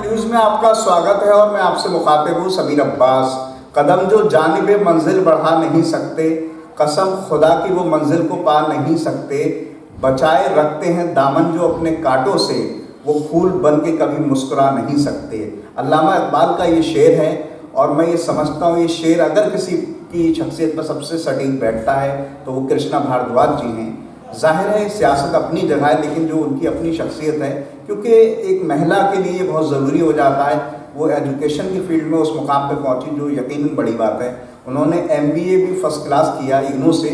News में आपका स्वागत है और मैं आपसे मुखातिब हूँ समीर अब्बास। कदम जो जानिबे मंजिल बढ़ा नहीं सकते, कसम खुदा की वो मंजिल को पा नहीं सकते, बचाए रखते हैं दामन जो अपने कांटों से, वो फूल बन के कभी मुस्कुरा नहीं सकते। अल्लामा इकबाल का ये शेर है और मैं ये समझता हूँ ये शेर अगर किसी की शख्सियत पर सबसे सटीक बैठता है तो वो कृष्णा भारद्वाज जी हैं। जाहिर है सियासत अपनी जगह है, लेकिन जो उनकी अपनी शख्सियत है, क्योंकि एक महिला के लिए बहुत ज़रूरी हो जाता है वो एजुकेशन की फील्ड में उस मुकाम पे पहुंची जो यकीनन बड़ी बात है। उन्होंने MBA भी फर्स्ट क्लास किया इग्नू से,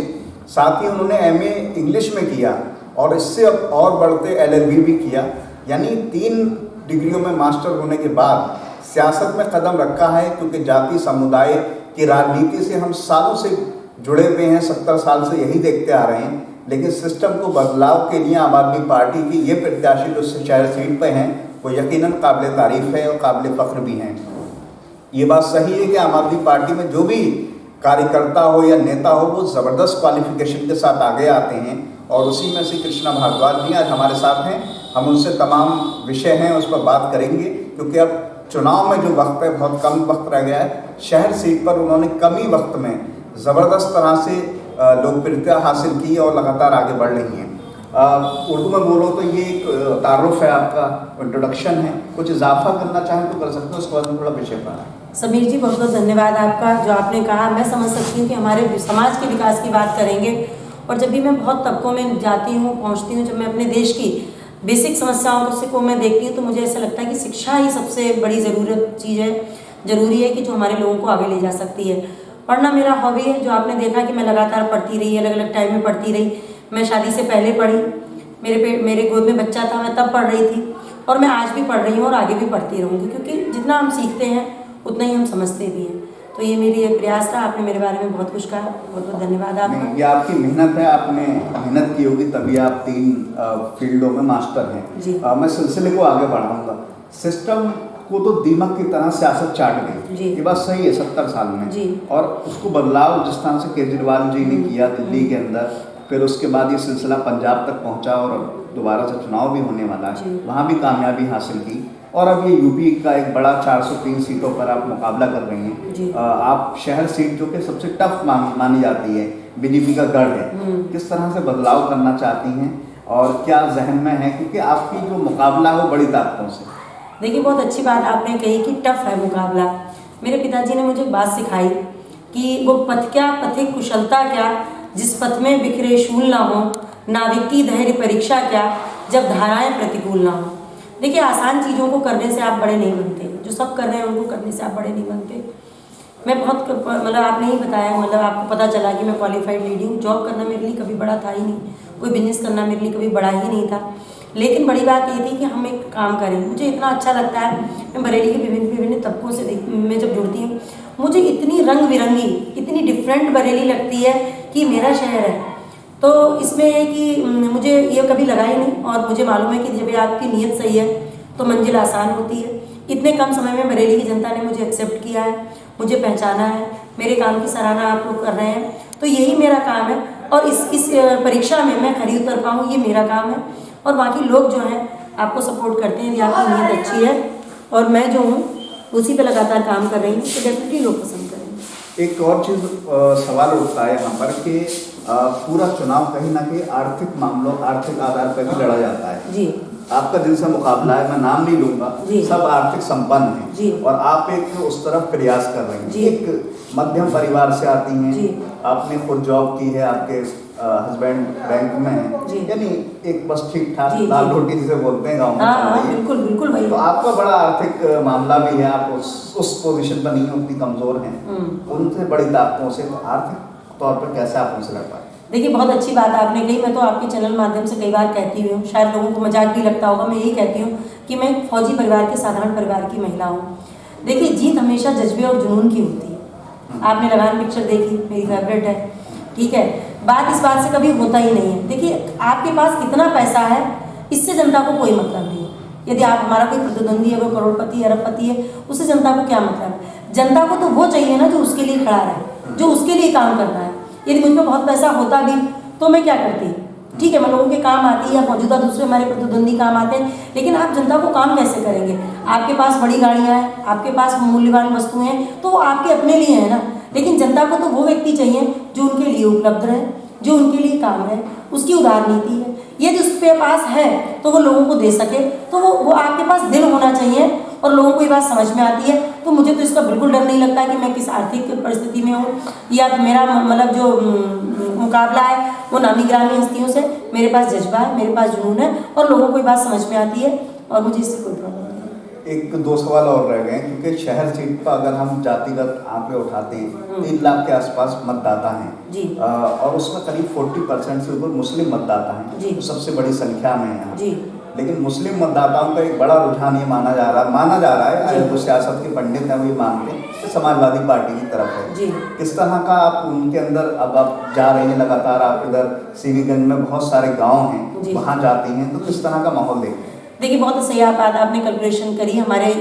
साथ ही उन्होंने MA इंग्लिश में किया और इससे अब और बढ़ते LLB भी किया, यानी 3 डिग्रियों में मास्टर होने के बाद सियासत में कदम रखा है। क्योंकि जाति समुदाय की राजनीति से हम सालों से जुड़े हुए हैं, 70 साल से यही देखते आ रहे हैं, लेकिन सिस्टम को बदलाव के लिए आम आदमी पार्टी की ये प्रत्याशी जो शहर सीट पे हैं वो यकीनन काबिल तारीफ़ है और काबिल फ़ख्र भी हैं। ये बात सही है कि आम आदमी पार्टी में जो भी कार्यकर्ता हो या नेता हो वो ज़बरदस्त क्वालिफिकेशन के साथ आगे आते हैं और उसी में से कृष्णा भारद्वाज जी आज हमारे साथ हैं। हम उनसे तमाम विषय हैं उस पर बात करेंगे, क्योंकि अब चुनाव में जो वक्त है बहुत कम वक्त रह गया है। शहर सीट पर उन्होंने कम ही वक्त में ज़बरदस्त तरह से लोकप्रियता हासिल की और लगातार आगे बढ़ रही हैं। उर्दू में बोलो तो ये एक तारुफ है, आपका इंट्रोडक्शन है, कुछ इजाफा करना चाहें तो कर सकते हो, उसके बाद में थोड़ा विषय पर आए। समीर जी बहुत बहुत धन्यवाद आपका। जो आपने कहा मैं समझ सकती हूँ कि हमारे समाज के विकास की बात करेंगे, और जब भी मैं बहुत तबकों में जाती हूँ पहुँचती हूँ, जब मैं अपने देश की बेसिक समस्याओं को मैं देखती हूँ तो मुझे ऐसा लगता है कि शिक्षा ही सबसे बड़ी ज़रूरी है कि जो हमारे लोगों को आगे ले जा सकती है। पढ़ना मेरा हॉबी है, जो आपने देखा कि मैं लगातार पढ़ती रही, अलग अलग टाइम में पढ़ती रही। मैं शादी से पहले पढ़ी, मेरे गोद में बच्चा था, मैं तब पढ़ रही थी और मैं आज भी पढ़ रही हूँ और आगे भी पढ़ती रहूँगी, क्योंकि जितना हम सीखते हैं उतना ही हम समझते भी हैं। तो ये मेरी एक प्रयास था। आपने मेरे बारे में बहुत कुछ कहा, बहुत बहुत धन्यवाद आपका। ये आपकी मेहनत है, आपने मेहनत की होगी तभी आप 3 फील्डों में मास्टर हैं जी। मैं सिलसिले को आगे बढ़ाऊँगा। सिस्टम को तो दीमक की तरह सियासत चाट गई, ये बात सही है 70 साल में जी। और उसको बदलाव जिस तरह से केजरीवाल जी ने किया दिल्ली के अंदर, फिर उसके बाद ये सिलसिला पंजाब तक पहुंचा और दोबारा से चुनाव भी होने वाला है, वहाँ भी कामयाबी हासिल की और अब ये यूपी का एक बड़ा 403 सीटों पर आप मुकाबला कर रही हैं। आप शहर सीट जो कि सबसे टफ मानी जाती है, बीजेपी का गढ़ है, किस तरह से बदलाव करना चाहती हैं और क्या जहन में है, क्योंकि आपकी जो मुकाबला है वो बड़ी ताकतों से। देखिए बहुत अच्छी बात आपने कही कि टफ है मुकाबला। मेरे पिताजी ने मुझे एक बात सिखाई कि वो पथ क्या पथिक कुशलता क्या, जिस पथ में बिखरे शूल ना हो, नाविक की धैर्य परीक्षा क्या, जब धाराएं प्रतिकूल ना हो। देखिए आसान चीज़ों को करने से आप बड़े नहीं बनते, जो सब कर रहे हैं उनको करने से आप बड़े नहीं बनते। मैं बहुत मतलब आपने ही बताया, मतलब आपको पता चला कि मैं क्वालिफाइड लेडी हूँ। जॉब करना मेरे लिए कभी बड़ा था ही नहीं, कोई बिजनेस करना मेरे लिए कभी बड़ा ही नहीं था, लेकिन बड़ी बात ये थी कि हम एक काम करें। मुझे इतना अच्छा लगता है, मैं बरेली के विभिन्न तबकों से मैं जब जुड़ती हूँ मुझे इतनी रंग बिरंगी, इतनी डिफरेंट बरेली लगती है कि मेरा शहर है। तो इसमें है कि मुझे ये कभी लगा ही नहीं, और मुझे मालूम है कि जब आपकी नीयत सही है तो मंजिल आसान होती है। इतने कम समय में बरेली की जनता ने मुझे एक्सेप्ट किया है, मुझे पहचाना है, मेरे काम की सराहना आप लोग कर रहे हैं, तो यही मेरा काम है। और इस परीक्षा में मैं खरी उतर पाऊँ ये मेरा काम है, और बाकी लोग जो हैं आपको सपोर्ट करते हैं, यदि आपकी नीयत अच्छी है और मैं जो हूँ उसी पे लगातार काम कर रही हूँ, तो डेफिनेटली लोग पसंद करेंगे। एक और चीज़ सवाल उठता है यहाँ पर कि पूरा चुनाव कहीं ना कहीं आर्थिक मामलों, आर्थिक आधार पर भी लड़ा जाता है जी। आपका जिनसे मुकाबला है, मैं नाम नहीं लूँगा, सब आर्थिक संपन्न हैं और आप एक उस तरफ प्रयास कर रहे हैं। एक मध्यम परिवार से आती हैं, आपने खुद जॉब की है, आपके हस्बैंड बैंक में है, यानी एक बस ठीक ठाक दाल रोटी जिसे बोलते हैं गाँव में चल रही है। बिल्कुल बिल्कुल भाई। तो आपका बड़ा आर्थिक मामला भी है, आप उस पोजीशन पर नहीं उतनी कमज़ोर हैं, उनसे बड़ी ताकतों से, तो आर्थिक तौर पर कैसे आप उनसे लड़ पाए? देखिए बहुत अच्छी बात आपने कही। मैं तो आपके चैनल माध्यम से कई बार कहती हुई हूँ, शायद लोगों को मजाक भी लगता होगा, मैं यही कहती हूँ कि मैं फौजी परिवार के साधारण परिवार की महिला हूँ। देखिए जीत हमेशा जज्बे और जुनून की होती है। आपने लगान पिक्चर देखी, मेरी फेवरेट है, ठीक है। बात इस बात से कभी होता ही नहीं है। देखिए आपके पास कितना पैसा है इससे जनता को कोई मतलब नहीं है। यदि आप हमारा कोई प्रतिद्वंदी है, वो करोड़पति अरबपति है, उससे जनता को क्या मतलब है? जनता को तो वो चाहिए ना जो उसके लिए खड़ा रहे, जो उसके लिए काम करता है। यदि मुझ में बहुत पैसा होता भी तो मैं क्या करती, ठीक है, मैं लोगों के काम आती है या मौजूदा दूसरे हमारे प्रतिद्वंदी काम आते हैं, लेकिन आप जनता को काम कैसे करेंगे? आपके पास बड़ी गाड़ियाँ हैं, आपके पास मूल्यवान वस्तुएं हैं, तो वो आपके अपने लिए है ना, लेकिन जनता को तो वो व्यक्ति चाहिए जो उनके लिए उपलब्ध रहे, जो उनके लिए काम है, उसकी उदार नीति है। यदि उसके पास है तो वो लोगों को दे सके, तो वो आपके पास दिल होना चाहिए और लोगों को ये बात समझ में आती है। तो मुझे तो इसका बिल्कुल डर नहीं लगता कि मैं किस आर्थिक परिस्थिति में हूँ या मेरा मतलब जो मुकाबला है वो नामी गिरामी हस्तियों से। मेरे पास जज्बा है, मेरे पास जुनून है और लोगों को ये बात समझ में आती है और मुझे इससे कोई प्रॉब्लम नहीं है। एक दो सवाल और रह गए, क्योंकि शहर सीट पर अगर हम जातिगत आंकड़े उठाते हैं 3 लाख के आसपास मतदाता हैं जी। और उसमें करीब 40% से ऊपर मुस्लिम मतदाता हैं जी। तो सबसे बड़ी संख्या में है यहाँ। जी। लेकिन मुस्लिम मतदाताओं का एक बड़ा रुझान ये माना जा रहा है जो सियासत के पंडित हैं वो ये मानते हैं कि समाजवादी पार्टी की तरफ है। जी। किस तरह का आप उनके अंदर, अब आप जा रही हैं लगातार, आप इधर सीवीगंज में बहुत सारे गाँव हैं, वहाँ जाती हैं, तो किस तरह का माहौल देखते हैं? देखिए, बहुत सही आप बात आपने कैलकुलेशन करी। हमारे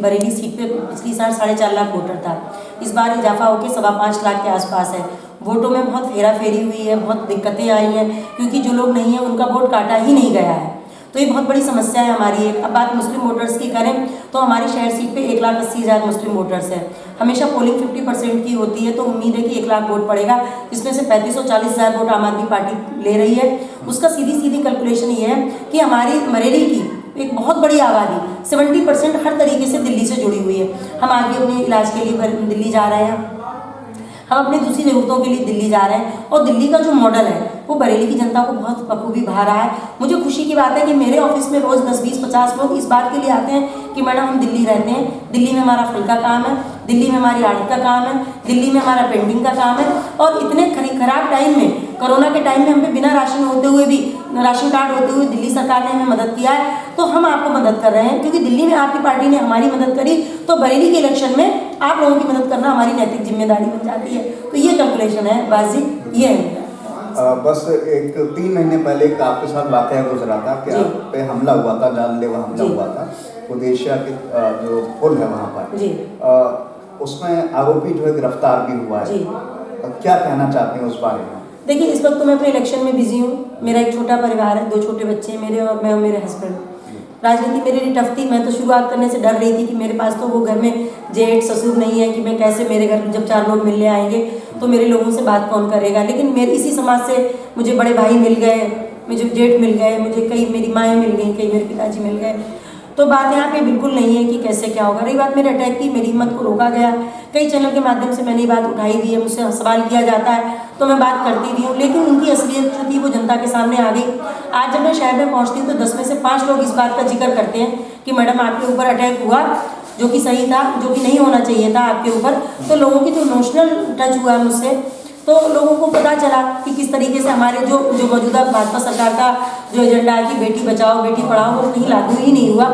बरेली सीट पे पिछली साल 4.5 लाख वोटर था, इस बार इजाफा होकर 5.25 लाख के आसपास है। वोटों में बहुत फेरा फेरी हुई है, बहुत दिक्कतें आई हैं, क्योंकि जो लोग नहीं हैं उनका वोट काटा ही नहीं गया है, तो ये बहुत बड़ी समस्या है हमारी। एक अब बात मुस्लिम वोटर्स की करें तो हमारी शहर सीट पे 1,80,000 मुस्लिम वोटर्स हैं। हमेशा पोलिंग 50% की होती है, तो उम्मीद है कि 1 लाख वोट पड़ेगा, जिसमें से 3540,000 वोट आम आदमी पार्टी ले रही है। उसका सीधी कैलकुलेशन ये है कि हमारी बरेली की एक बहुत बड़ी आबादी 70% हर तरीके से दिल्ली से जुड़ी हुई है। हम आगे अपने इलाज के लिए दिल्ली जा रहे हैं, हम अपनी दूसरी ज़रूरतों के लिए दिल्ली जा रहे हैं, और दिल्ली का जो मॉडल है वो बरेली की जनता को बहुत बखूबी भा रहा है। मुझे खुशी की बात है कि मेरे ऑफिस में रोज़ 10, 20, 50 लोग इस बात के लिए आते हैं कि मैडम हम दिल्ली रहते हैं, दिल्ली में हमारा फल का काम है, दिल्ली में हमारी आड़त का काम है, दिल्ली में हमारा पेंटिंग का काम है, और इतने खराब टाइम में, कोरोना के टाइम में हम पे बिना राशन होते हुए भी, राशन कार्ड होते हुए दिल्ली सरकार ने हमें मदद किया है, तो हम आपको मदद कर रहे हैं, क्योंकि दिल्ली में आपकी पार्टी ने हमारी मदद करी, तो बरेली के इलेक्शन में आप लोगों की मदद करना हमारी नैतिक जिम्मेदारी बन जाती है। तो ये कैलकुलेशन है बाजी, ये है। बस एक 3 महीने पहले एक आपके साथ वाकया गुजरा था कि आप पे हमला हुआ था, जानलेवा हमला हुआ था ओडिशा के जो पुल है वहाँ पर, उसमें आरोपी जो है गिरफ्तार भी हुआ है। क्या कहना चाहते हैं उस बारे में? देखिए, इस वक्त तो मैं अपने इलेक्शन में बिजी हूँ, मेरा एक छोटा परिवार है, 2 छोटे बच्चे मेरे और मैं और मेरे हस्बैंड। राजनीति मेरे लिए टफ थी, मैं तो शुरुआत करने से डर रही थी कि मेरे पास तो वो घर में जेठ ससुर नहीं है कि मैं कैसे, मेरे घर जब 4 लोग मिलने आएंगे तो मेरे लोगों से बात कौन करेगा। लेकिन मेरे इसी समाज से मुझे बड़े भाई मिल गए, मुझे जेठ मिल गए, मुझे कई मेरी माएँ मिल गई, कई मेरे पिताजी मिल गए। तो बात यहाँ पे बिल्कुल नहीं है कि कैसे क्या होगा। रही बात मेरे अटैक की, मेरी हिम्मत को रोका गया, कई चैनल के माध्यम से मैंने ये बात उठाई भी है, मुझसे सवाल किया जाता है तो मैं बात करती भी हूँ, लेकिन उनकी असलियत जो थी वो जनता के सामने आ गई। आज जब मैं शहर में पहुँचती हूँ तो 10 में से 5 लोग इस बात का जिक्र करते हैं कि मैडम आपके ऊपर अटैक हुआ, जो कि सही था, जो कि नहीं होना चाहिए था आपके ऊपर। तो लोगों की जो इमोशनल टच हुआ मुझसे, तो लोगों को पता चला कि किस तरीके से हमारे जो मौजूदा भाजपा सरकार का जो एजेंडा है कि बेटी बचाओ बेटी पढ़ाओ, वो कहीं लागू ही नहीं हुआ।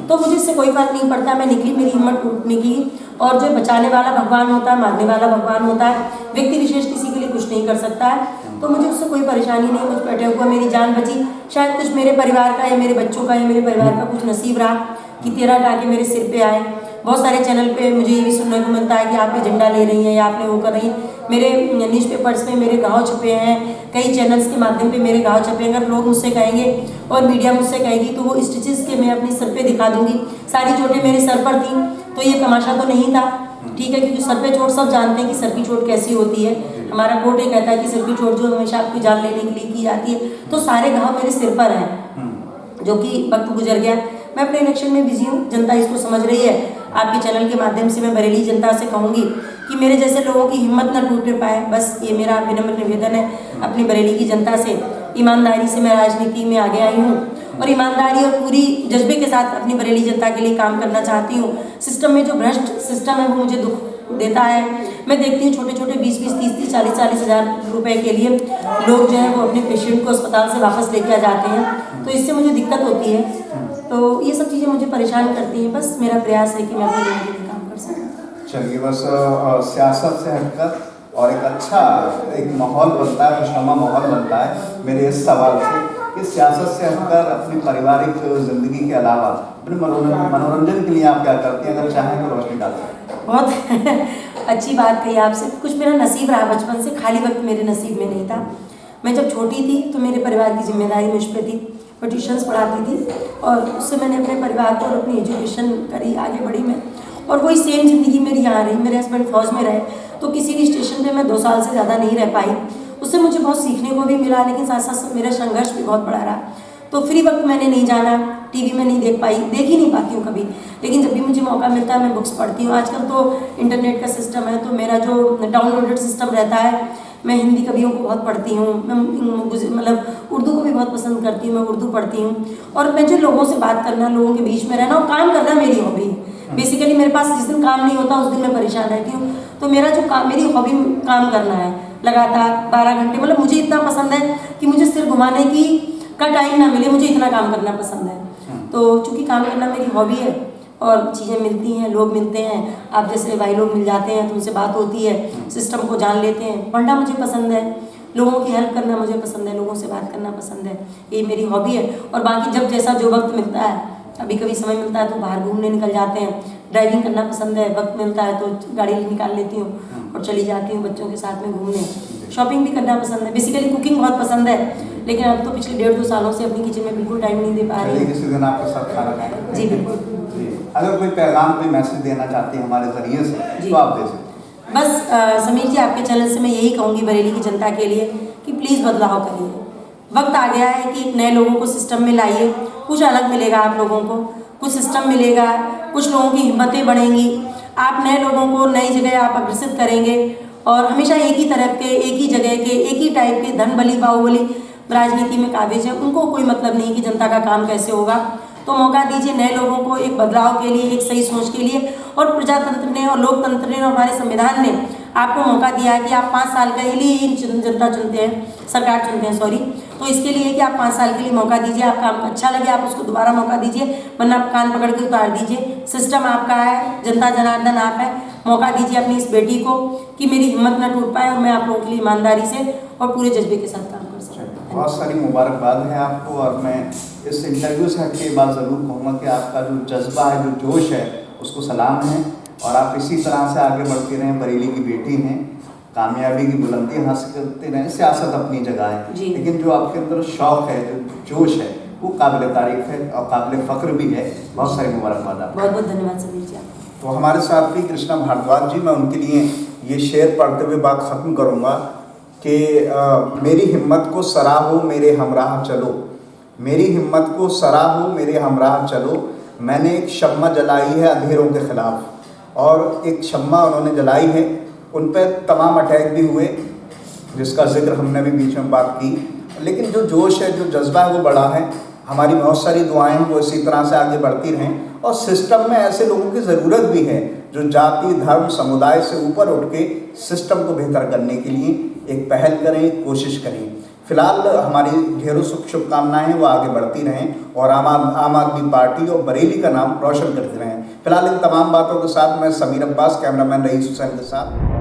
तो मुझे इससे कोई फर्क नहीं पड़ता, मैं निकली, मेरी हिम्मत टूटने की, और जो बचाने वाला भगवान होता है, मारने वाला भगवान होता है, व्यक्ति विशेष किसी के लिए कुछ नहीं कर सकता है। तो मुझे उससे कोई परेशानी नहीं, मुझ पर अटैक हुआ, मेरी जान बची, शायद कुछ मेरे परिवार का या मेरे बच्चों का या मेरे परिवार का कुछ नसीब रहा कि 13 टाँके मेरे सिर पे आए। बहुत सारे चैनल पे मुझे ये भी सुनने को मिलता है कि आप एजेंडा ले रही हैं या आपने वो कर रही हैं। मेरे न्यूज़पेपर्स में मेरे गाँव छपे हैं, कई चैनल्स के माध्यम पे मेरे गाँव छपे हैं। अगर लोग मुझसे कहेंगे और मीडिया मुझसे कहेगी तो वो स्टिचेस के मैं अपने सर पे दिखा दूंगी। सारी चोटें मेरे सर पर थी, तो ये तमाशा तो नहीं था, ठीक है, क्योंकि सर पे चोट सब जानते हैं कि सर की चोट कैसी होती है। हमारा कोर्ट ये कहता है कि सर की चोट जो हमेशा आपकी जान लेने के लिए की जाती है। तो सारे घाव मेरे सिर पर हैं, जो कि वक्त गुजर गया। मैं अपने इलेक्शन में बिजी हूँ, जनता इसको समझ रही है। आपके चैनल के माध्यम से मैं बरेली जनता से कहूँगी कि मेरे जैसे लोगों की हिम्मत न टूट पाए, बस ये मेरा विनम्र निवेदन है अपनी बरेली की जनता से। ईमानदारी से मैं राजनीति में आगे आई हूँ और ईमानदारी और पूरी जज्बे के साथ अपनी बरेली जनता के लिए काम करना चाहती हूँ। सिस्टम में जो भ्रष्ट सिस्टम है वो मुझे दुख देता है। मैं देखती हूँ छोटे छोटे 20-20, 30-30, 40-40 हज़ार रुपए के लिए लोग जो है वो अपने पेशेंट को अस्पताल से वापस लेके आ जाते हैं, तो इससे मुझे दिक्कत होती है। तो ये सब चीज़ें मुझे परेशान करती हैं। बस मेरा प्रयास है कि मैं अपने लोगों के लिए काम कर सकूँ। चलिए, बस सियासत से हटकर और एक अच्छा एक माहौल बनता है, खुशनुमा माहौल बनता है मेरे इस सवाल से कि सियासत से हटकर अपनी पारिवारिक ज़िंदगी के अलावा अपने मनोरंजन के लिए आप क्या करती हैं? अगर चाहें तो रोशनी डाल सकते। बहुत अच्छी बात कही आपसे। कुछ मेरा नसीब रहा बचपन से, खाली वक्त मेरे नसीब में नहीं था। मैं जब छोटी थी तो मेरे परिवार की जिम्मेदारी मुझ पर थी, मैं ट्यूशन्स पढ़ाती थी और उससे मैंने अपने परिवार को और अपनी एजुकेशन करी, आगे बढ़ी मैं। और वही सेम ज़िंदगी मेरी यहाँ रही। मेरे हस्बैंड फौज में रहे तो किसी भी स्टेशन पे मैं 2 साल से ज़्यादा नहीं रह पाई। उससे मुझे बहुत सीखने को भी मिला, लेकिन साथ साथ मेरा संघर्ष भी बहुत बड़ा रहा। तो फ्री वक्त मैंने नहीं जाना, टीवी में नहीं देख ही नहीं पाती हूँ कभी, लेकिन जब भी मुझे मौका मिलता है मैं बुक्स पढ़ती हूँ। आजकल तो इंटरनेट का सिस्टम है, तो मेरा जो डाउनलोडेड सिस्टम रहता है, मैं हिंदी कवियों को बहुत पढ़ती हूँ, मैं मतलब उर्दू को भी बहुत पसंद करती हूँ, मैं उर्दू पढ़ती हूँ। और मैं जो लोगों से बात करना, लोगों के बीच में रहना और काम करना मेरी हॉबी है। बेसिकली मेरे पास जिस दिन काम नहीं होता उस दिन मैं परेशान रहती हूँ। तो मेरा जो काम, मेरी हॉबी काम करना है लगातार 12 घंटे, मतलब मुझे इतना पसंद है कि मुझे सिर घुमाने की का टाइम ना मिले, मुझे इतना काम करना पसंद है। तो चूँकि काम करना मेरी हॉबी है और चीज़ें मिलती हैं, लोग मिलते हैं, आप जैसे भाई लोग मिल जाते हैं तो उनसे बात होती है, सिस्टम को जान लेते हैं। पढ़ना मुझे पसंद है, लोगों की हेल्प करना मुझे पसंद है, लोगों से बात करना पसंद है, ये मेरी हॉबी है। और बाकी जब जैसा जो वक्त मिलता है, अभी कभी समय मिलता है तो बाहर घूमने निकल जाते हैं, ड्राइविंग करना पसंद है, वक्त मिलता है तो गाड़ी निकाल लेती हूँ और चली जाती हूँ बच्चों के साथ में घूमने। शॉपिंग भी करना पसंद है, बेसिकली कुकिंग बहुत पसंद है, लेकिन अब तो पिछले 1.5-2 सालों से अपनी किचन में बिल्कुल टाइम नहीं दे पा रही। किसी दिन आपके साथ खाना खाएंगे। जी बिल्कुल। जी, अगर कोई पैगाम, कोई मैसेज देना चाहती हैं हमारे ज़रिए से तो आप दे सकते हैं। बस समीर जी, आपके चैनल से मैं यही कहूँगी बरेली की जनता के लिए कि प्लीज़ बदलाव करिए। वक्त आ गया है कि नए लोगों को सिस्टम में लाइए, कुछ अलग मिलेगा आप लोगों को, कुछ सिस्टम मिलेगा, कुछ लोगों की हिम्मतें बढ़ेंगी, आप नए लोगों को नई जगह आप अग्रसित करेंगे। और हमेशा एक ही तरफ के, एक ही जगह के, एक ही टाइप के धन बली बाहुबली राजनीति में काबिज है, उनको कोई मतलब नहीं कि जनता का काम कैसे होगा। तो मौका दीजिए नए लोगों को एक बदलाव के लिए, एक सही सोच के लिए। और प्रजातंत्र ने और लोकतंत्र ने और हमारे संविधान ने आपको मौका दिया है कि आप 5 साल के लिए ही जनता चुनते हैं, सरकार चुनते हैं, सॉरी। तो इसके लिए कि आप 5 साल के लिए मौका दीजिए, आपका अच्छा लगे आप उसको दोबारा मौका दीजिए, वरना आप कान पकड़ के उतार दीजिए। सिस्टम आपका है, जनता जनार्दन आप है, मौका दीजिए अपनी इस बेटी को कि मेरी हिम्मत न टूट पाए और मैं आप लोगों के लिए ईमानदारी से और पूरे जज्बे के साथ काम कर सकूँ। बहुत सारी मुबारकबाद है आपको। और मैं इस इंटरव्यू से हट के बात ज़रूर कहूँगा कि आपका जो जज्बा है, जो जोश है, उसको सलाम है और आप इसी तरह से आगे बढ़ते रहें। बरेली की बेटी हैं, कामयाबी की बुलंदी हासिल करते रहें। सियासत अपनी जगह है, लेकिन जो आपके अंदर शौक़ है, जो जोश है, वो काबिल तारीफ़ है और काबिल फ़ख्र भी है। बहुत सारी मुबारकबाद आपको। बहुत बहुत धन्यवाद समीर जी। तो हमारे साथ भी कृष्णा भारद्वाज जी, मैं उनके लिए ये शेर पढ़ते हुए बात ख़त्म करूँगा कि मेरी हिम्मत को सराहो मेरे हमराह चलो, मेरी हिम्मत को सराहो मेरे हमराह चलो। मैंने एक शम्मा जलाई है अंधेरों के ख़िलाफ़, और एक शम्मा उन्होंने जलाई है, उन पर तमाम अटैक भी हुए जिसका जिक्र हमने भी बीच में बात की। लेकिन जो जोश है, जो जज्बा है, वो बड़ा है। हमारी बहुत सारी दुआएं वो इसी तरह से आगे बढ़ती रहें। और सिस्टम में ऐसे लोगों की ज़रूरत भी है जो जाति, धर्म, समुदाय से ऊपर उठ के सिस्टम को बेहतर करने के लिए एक पहल करें, कोशिश करें। फिलहाल हमारी ढेरों शुभकामनाएं हैं, वो आगे बढ़ती रहें और आम आदमी पार्टी और बरेली का नाम रोशन करते रहें। फिलहाल इन तमाम बातों के साथ मैं समीर अब्बास, कैमरामैन रईस हुसैन के साथ।